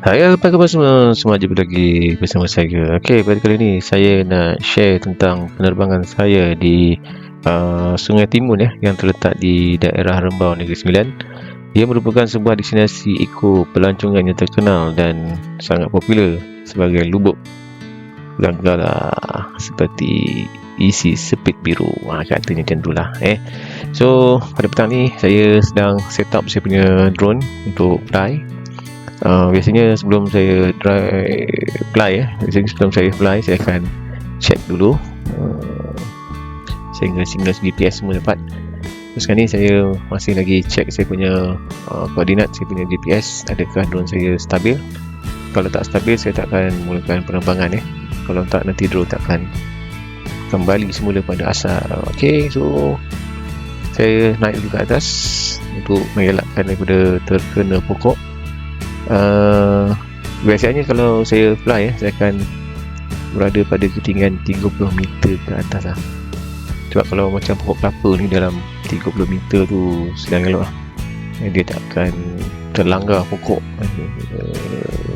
Hai, apa khabar semua? Semua jumpa lagi bersama saya. Okey, pada kali ini saya nak share tentang penerbangan saya di Sungai Timun yang terletak di daerah Rembau Negeri Sembilan. Ia merupakan sebuah destinasi eco pelancongan yang terkenal dan sangat popular sebagai lubuk gala seperti isi sepit biru. Katanya macam itulah. So, pada petang ni saya sedang set up saya punya drone untuk fly. Biasanya sebelum saya fly saya akan check dulu sehingga signal GPS semua dapat. Terus sekarang ni saya masih lagi check saya punya koordinat saya punya GPS, adakah drone saya stabil. Kalau tak stabil saya tak akan mulakan penerbangan. Kalau tak, nanti drone tak akan kembali semula pada asal. Okey, so saya naik dulu ke atas untuk mengelakkan daripada terkena pokok. Biasanya kalau saya fly saya akan berada pada ketinggian 30 meter ke atas lah. Sebab kalau macam pokok kelapa ni dalam 30 meter tu sedang elok lah. Dia tak akan terlanggar pokok.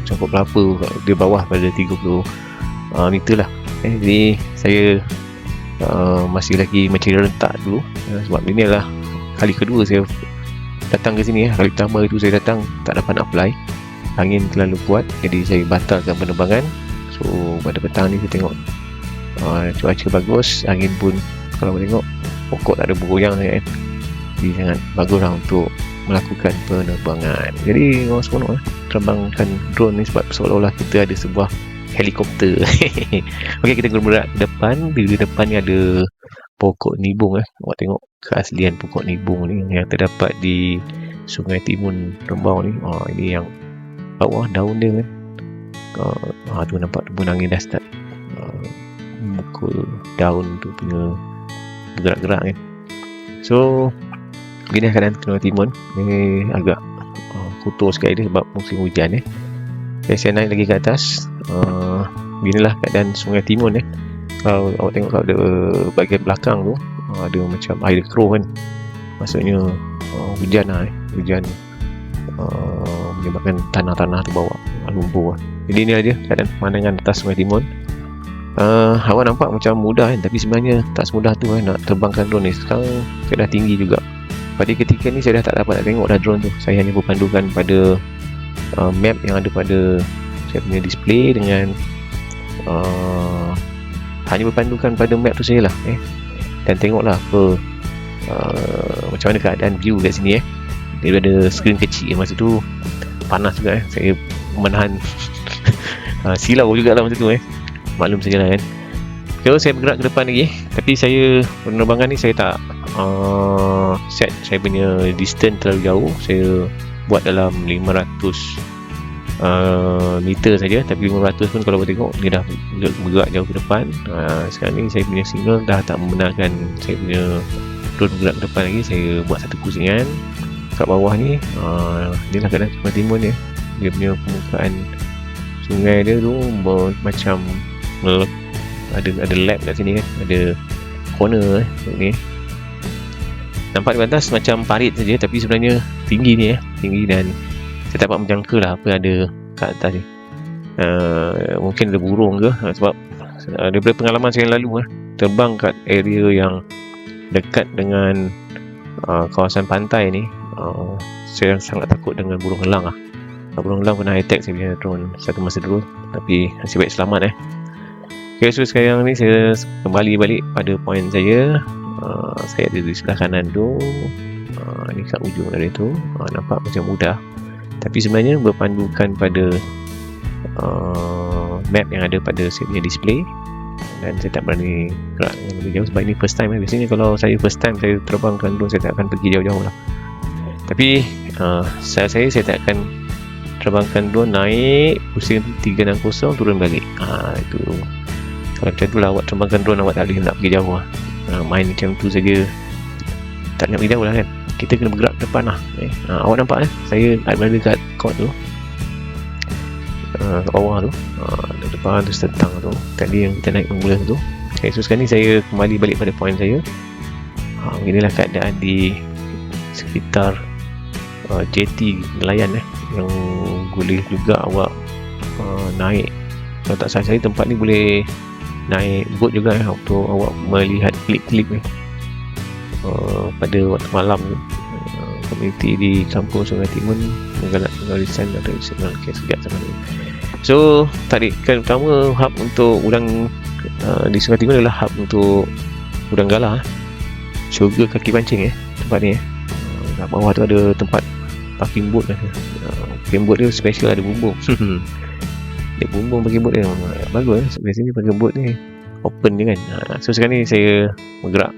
Macam pokok kelapa dia bawah pada 30 meter lah. Jadi saya masih lagi mencari rentak dulu, sebab ini adalah kali kedua saya datang ke sini. Kali pertama itu saya datang tak dapat nak fly, angin terlalu kuat, jadi saya batalkan penerbangan. So pada petang ni saya tengok cuaca bagus, angin pun kalau tengok pokok tak ada bergoyang sangat, jadi sangat bagus lah untuk melakukan penerbangan. Jadi orang seronok terbangkan drone ni sebab seolah-olah kita ada sebuah helikopter. Okey, kita bergerak ke depan. Di depan ni ada pokok nibung. Awak tengok keaslian pokok nibung ni yang terdapat di Sungai Timun Rembau ni. Ini yang bawah daun dia kan. Tu nampak pun angin dah start memukul daun tu punya bergerak-gerak kan. So begini keadaan Sungai Timun ni, agak kotor sekali dia sebab musim hujan. Saya naik lagi ke atas. Beginilah keadaan Sungai Timun. Kalau awak tengok kat bahagian belakang tu ada macam air keruh kan, maksudnya hujan lah. Hujan menyebabkan tanah-tanah tu bawa lumpur. Jadi ini aja keadaan pemandangan atas Sungai Timun. Awak nampak macam mudah kan, tapi sebenarnya tak semudah tu nak terbangkan drone ni. Sekarang saya dah tinggi juga. Pada ketika ni saya dah tak dapat nak tengok dah drone tu. Saya hanya berpandukan pada map yang ada pada saya punya display, dengan hanya berpandukan pada map tu sajalah. Dan tengoklah apa macam mana keadaan view kat sini. Daripada skrin kecil masa tu panas juga. Saya menahan silau juga lah masa tu. Maklum sajalah kan. So saya bergerak ke depan lagi, tapi saya penerbangan ni saya tak set saya punya distance terlalu jauh. Saya buat dalam 500 meter saja, tapi 500 pun kalau tengok dia dah bergerak jauh ke depan. Sekarang ni saya punya signal dah tak membenarkan saya punya drone bergerak ke depan lagi. Saya buat satu pusingan kat bawah ni. Dia lah keadaan Sungai Timun dia. Dia punya permukaan sungai dia tu macam ada lap kat sini kan, ada corner ni. Nampak di atas macam parit saja, tapi sebenarnya tinggi ni tinggi, dan saya tak dapat menjangka lah apa yang ada kat atas ni. Mungkin ada burung ke, sebab daripada pengalaman saya yang lalu terbang kat area yang dekat dengan kawasan pantai ni, saya sangat takut dengan burung elang. Burung elang pernah attack saya punya drone satu masa dulu, tapi nasib baik selamat. Okay, so sekarang ni saya kembali balik pada point saya. Saya ada di sebelah kanan tu, ni kat ujung dari tu. Nampak macam mudah, tapi sebenarnya berpandukan pada map yang ada pada saya punya display. Dan saya tak berani gerak lebih jauh sebab ini first time. Biasanya kalau saya first time saya terbangkan drone, saya tak akan pergi jauh-jauh lah. Tapi saya tak akan terbangkan drone naik pusing 360 turun balik. Itu kalau macam tu lah awak terbangkan drone, awak tak boleh nak pergi jauh lah. Main macam tu saja tak nak pergi jauh lah kan. Kita kena bergerak ke depan lah. Awak nampak saya berada kat court tu, kat bawah tu, depan tu setentang tu tadi yang kita naik ambulans tu. Okay, so sekarang ni saya kembali balik pada point saya. Inilah keadaan di sekitar JT nelayan yang boleh juga awak naik. Kalau tak salah saya tempat ni boleh naik boat juga untuk awak melihat klip-klip pada waktu malam ni. Komuniti di kampung Sungai Timun menggalak pengurusan atau istilah sekejap sama ni. So tarikan utama hub untuk udang di Sungai Timun adalah hub untuk udang galah. Syurga kaki pancing tempat ni kat bawah tu ada tempat parking boat parking boat dia special, ada bumbung. Ada bumbung parking boat dia bagus. Biasanya parking boat ni open je kan. So sekarang ni saya bergerak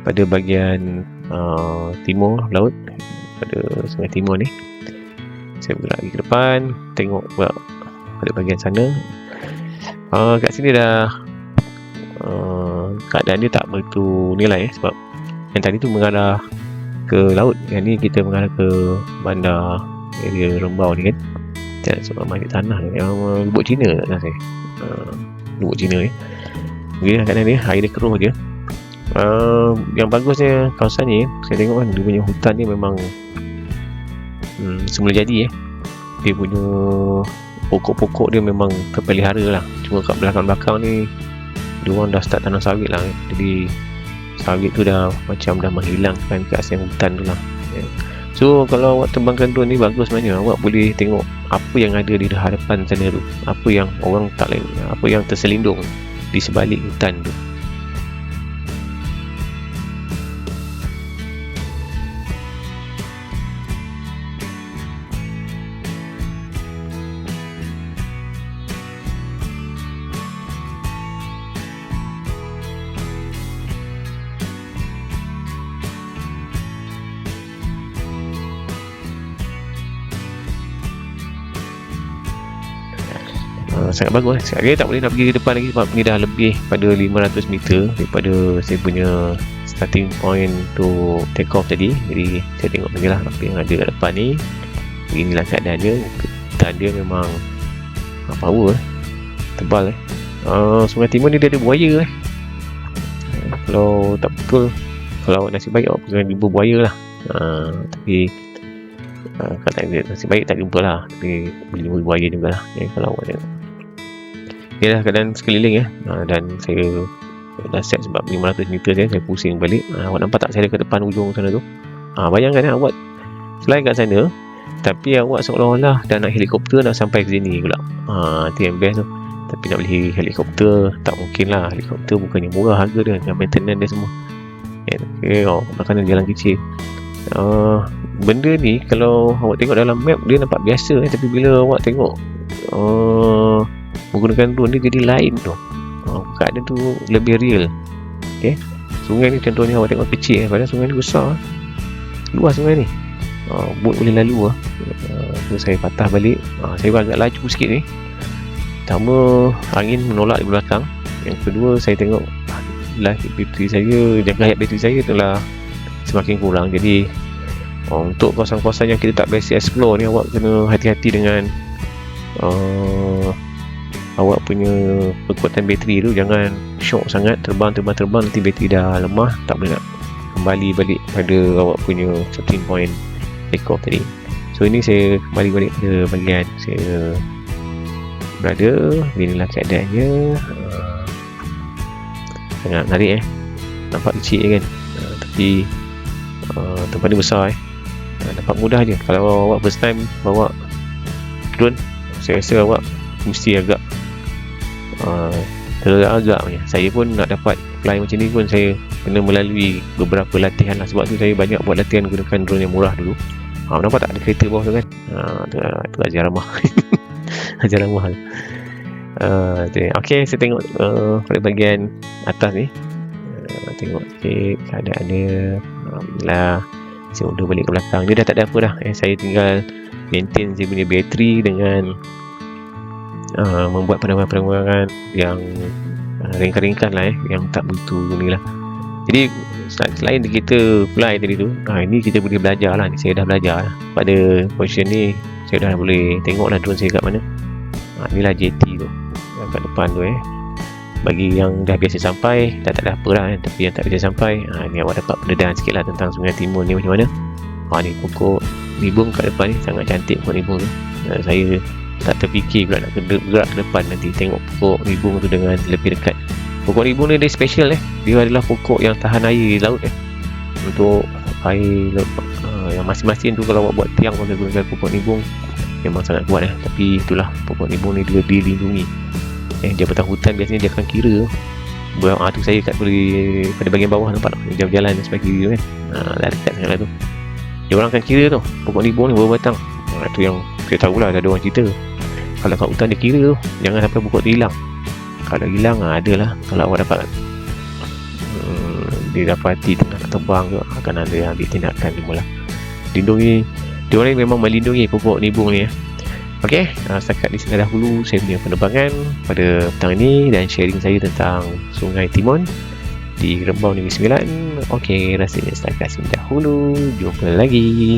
pada bahagian timur laut, pada Sungai Timur ni. Saya bergerak lagi ke depan, tengok pada bahagian sana. Kat sini dah keadaan dia tak begitu nilai sebab yang tadi tu mengarah ke laut, yang ni kita mengarah ke bandar area Rembau ni kan. Sebab banyak tanah yang lubuk Cina tak saya. Lubuk Cina ni. Begini keadaan dia, air dia keruh je. Yang bagusnya kawasan ni, saya tengok kan dia punya hutan ni memang semula jadi dia punya pokok-pokok dia memang terpelihara lah. Cuma kat belakang-belakang ni diorang dah start tanam sawit lah jadi sawit tu dah macam dah menghilangkan keaslian hutan tu lah. So kalau awak terbangkan drone ni bagus sebenarnya, awak boleh tengok apa yang ada di hadapan sana tu, apa yang orang tak lain, apa yang terselindung di sebalik hutan tu. Sangat bagus. Saya tak boleh nak pergi ke depan lagi sebab ni dah lebih pada 500 meter daripada saya punya starting point untuk take off tadi. Jadi saya tengok lagi lah apa yang ada kat depan ni. Beginilah keadaan dia. Hutan dia memang power, tebal Sungai Timur ni dia ada buaya kalau tak betul, kalau awak nasib baik awak pergi jumpa buaya lah. Tapi kalau tak nasib baik tak jumpa lah, tapi boleh jumpa buaya juga lah kalau awak tengok. Ni dah keadaan sekeliling dan saya dah set sebab 500 meter saya pusing balik. Awak nampak tak saya ada ke depan ujung sana tu? Bayangkan awak selain kat sana tapi awak seolah-olah dah nak helikopter nak sampai ke sini pula. Itu yang best tu. Tapi nak beli helikopter tak mungkin lah. Helikopter bukannya murah harga dia, dengan maintenance dia semua. Belakang ada jalan kecil. Benda ni kalau awak tengok dalam map dia nampak biasa tapi bila awak tengok menggunakan drone dia jadi lain tu. Keadaan tu lebih real. Sungai ni contohnya awak tengok kecil padahal sungai ni besar, luas sungai ni. Bot boleh lalu so saya patah balik. Saya agak laju sikit ni. Pertama angin menolak di belakang, yang kedua saya tengok bateri saya, jangka hayat bateri saya telah semakin kurang. Jadi untuk kawasan-kawasan yang kita tak biasa explore ni, awak kena hati-hati dengan awak punya kekuatan bateri tu. Jangan shock sangat, terbang nanti bateri dah lemah, tak boleh nak kembali balik pada awak punya starting point take off tadi. So ini saya kembali balik ke bahagian saya berada. Inilah keadaannya. Sangat menarik nampak kecil kan, tapi tempat ni besar nampak mudah je. Kalau awak first time bawa drone, saya rasa awak mesti agak teragak punya. Saya pun nak dapat fly macam ni pun saya kena melalui beberapa latihan lah. Sebab tu saya banyak buat latihan gunakan drone yang murah dulu. Nampak tak ada kereta bawah tu kan? Itu ajaran mahal. Ajaran mahal. Okay, saya tengok pada bahagian atas ni. Tengok sikit keadaan dia. Alhamdulillah. Saya undur balik ke belakang. Dia dah tak ada apa dah. Saya tinggal maintain saya punya bateri dengan membuat penerbangan-penerbangan yang ringkas-ringkas lah yang tak begitu ni lah. Jadi selain kita fly tadi tu, ini kita boleh belajar lah. Ni saya dah belajar lah. Pada position ni saya dah boleh tengok lah drone saya kat mana. Inilah JT tu kat depan tu Bagi yang dah biasa sampai dah tak ada apa lah tapi yang tak biasa sampai, ni awak dapat pendedahan sikit lah tentang Sungai Timur ni macam mana. Ni pokok nibung kat depan ni sangat cantik pokok nibung tu. Saya tak terfikir pula nak gerak ke depan nanti tengok pokok nibung tu dengan lebih dekat. Pokok nibung ni dia special dia adalah pokok yang tahan air di laut untuk air yang masing-masing tu kalau buat tiang pakai gunakan pokok nibung memang sangat kuat tapi itulah pokok nibung ni dia dilindungi. Jabatan Hutan biasanya dia akan kira tu saya kat pada bahagian bawah nampak tak jalan sebelah kiri tu dah dekat sangat tu. Dia orang akan kira tu pokok nibung ni berapa batang. Tu yang saya tahulah ada orang cerita. Kalau kat hutan dia kira tu jangan sampai pokok tu hilang. Kalau hilang adalah kalau awak dapat didapati tengah nak terbang ke akan ada yang ditindakan semula. Lindungi dia orang memang melindungi pokok nibung ni Okey, setakat di sini dahulu saya punya penerbangan pada petang ini dan sharing saya tentang Sungai Timun di Rembau Negeri Sembilan. Okey, rasanya setakat sini dahulu. Jumpa lagi.